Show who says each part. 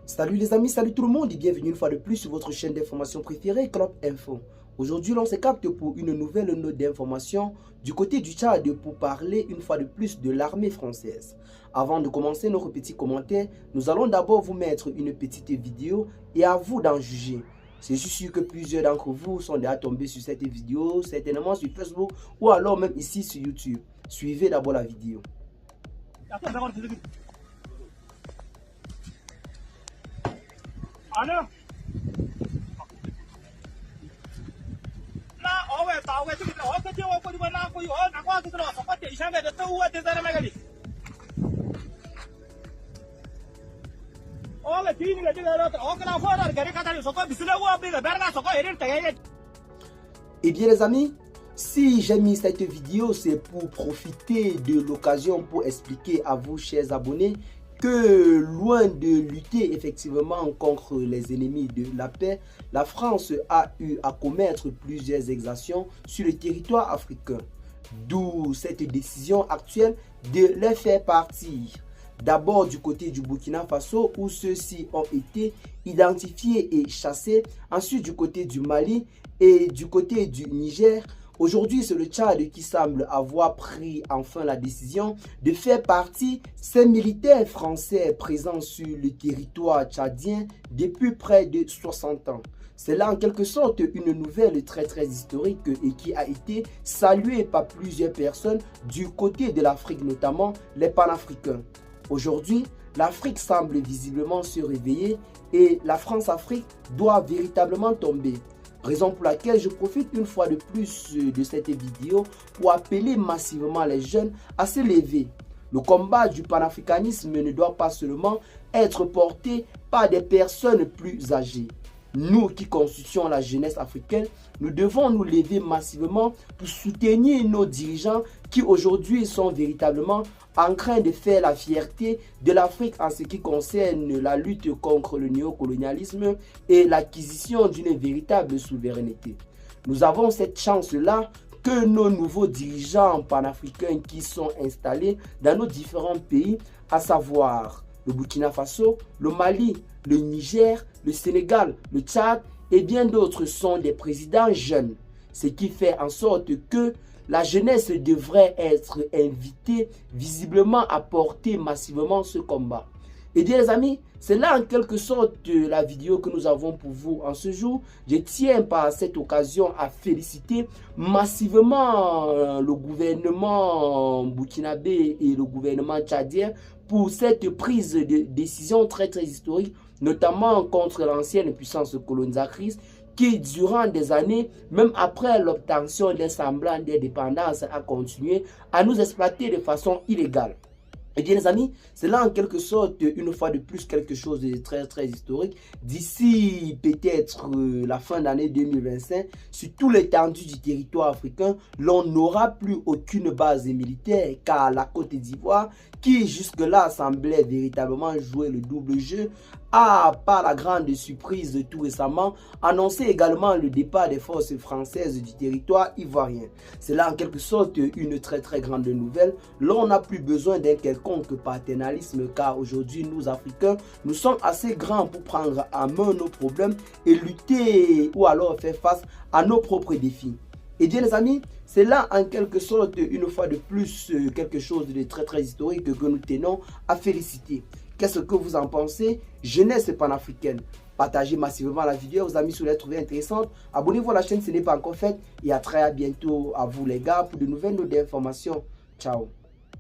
Speaker 1: Salut les amis, salut tout le monde et bienvenue une fois de plus sur votre chaîne d'information préférée, Club Info. Aujourd'hui, l'on se capte pour une nouvelle note d'information du côté du Tchad pour parler une fois de plus de l'armée française. Avant de commencer notre petit commentaire, nous allons d'abord vous mettre une petite vidéo et à vous d'en juger. C'est sûr que plusieurs d'entre vous sont déjà tombés sur cette vidéo, certainement sur Facebook ou alors même ici sur YouTube. Suivez d'abord la vidéo.
Speaker 2: Alors
Speaker 1: Eh bien les amis, si j'ai mis cette vidéo, c'est pour profiter de l'occasion pour expliquer à vous, chers abonnés, que loin de lutter effectivement contre les ennemis de la paix, la France a eu à commettre plusieurs exactions sur le territoire africain. D'où cette décision actuelle de les faire partir. D'abord du côté du Burkina Faso où ceux-ci ont été identifiés et chassés. Ensuite du côté du Mali et du côté du Niger. Aujourd'hui, c'est le Tchad qui semble avoir pris enfin la décision de faire partie ces militaires français présents sur le territoire tchadien depuis près de 60 ans. C'est là en quelque sorte une nouvelle très historique et qui a été saluée par plusieurs personnes du côté de l'Afrique, notamment les panafricains. Aujourd'hui, l'Afrique semble visiblement se réveiller et la France-Afrique doit véritablement tomber. Raison pour laquelle je profite une fois de plus de cette vidéo pour appeler massivement les jeunes à se lever. Le combat du panafricanisme ne doit pas seulement être porté par des personnes plus âgées. Nous qui constituons la jeunesse africaine, nous devons nous lever massivement pour soutenir nos dirigeants qui aujourd'hui sont véritablement en train de faire la fierté de l'Afrique en ce qui concerne la lutte contre le néocolonialisme et l'acquisition d'une véritable souveraineté. Nous avons cette chance-là que nos nouveaux dirigeants panafricains qui sont installés dans nos différents pays, à savoir le Burkina Faso, le Mali, le Niger, le Sénégal, le Tchad et bien d'autres sont des présidents jeunes. Ce qui fait en sorte que la jeunesse devrait être invitée visiblement à porter massivement ce combat. Et bien les amis, c'est là en quelque sorte la vidéo que nous avons pour vous en ce jour. Je tiens par cette occasion à féliciter massivement le gouvernement burkinabé et le gouvernement tchadien pour cette prise de décision très historique, notamment contre l'ancienne puissance colonisatrice qui, durant des années, même après l'obtention d'un semblant d'indépendance, a continué à nous exploiter de façon illégale. Eh bien les amis, c'est là en quelque sorte une fois de plus quelque chose de très historique. D'ici peut-être la fin d'année 2025, sur tout l'étendue du territoire africain, l'on n'aura plus aucune base militaire car la Côte d'Ivoire, qui jusque-là semblait véritablement jouer le double jeu, a, par la grande surprise tout récemment, annoncé également le départ des forces françaises du territoire ivoirien. C'est là en quelque sorte une très grande nouvelle. L'on n'a plus besoin d'un quelconque paternalisme car aujourd'hui nous Africains, nous sommes assez grands pour prendre en main nos problèmes et lutter ou alors faire face à nos propres défis. Et bien les amis, c'est là en quelque sorte une fois de plus quelque chose de très historique que nous tenons à féliciter. Qu'est-ce que vous en pensez? Jeunesse panafricaine. Partagez massivement la vidéo, vos amis si vous l'avez trouvée intéressante. Abonnez-vous à la chaîne si ce n'est pas encore fait. Et à très bientôt à vous les gars pour de nouvelles notes d'informations. Ciao.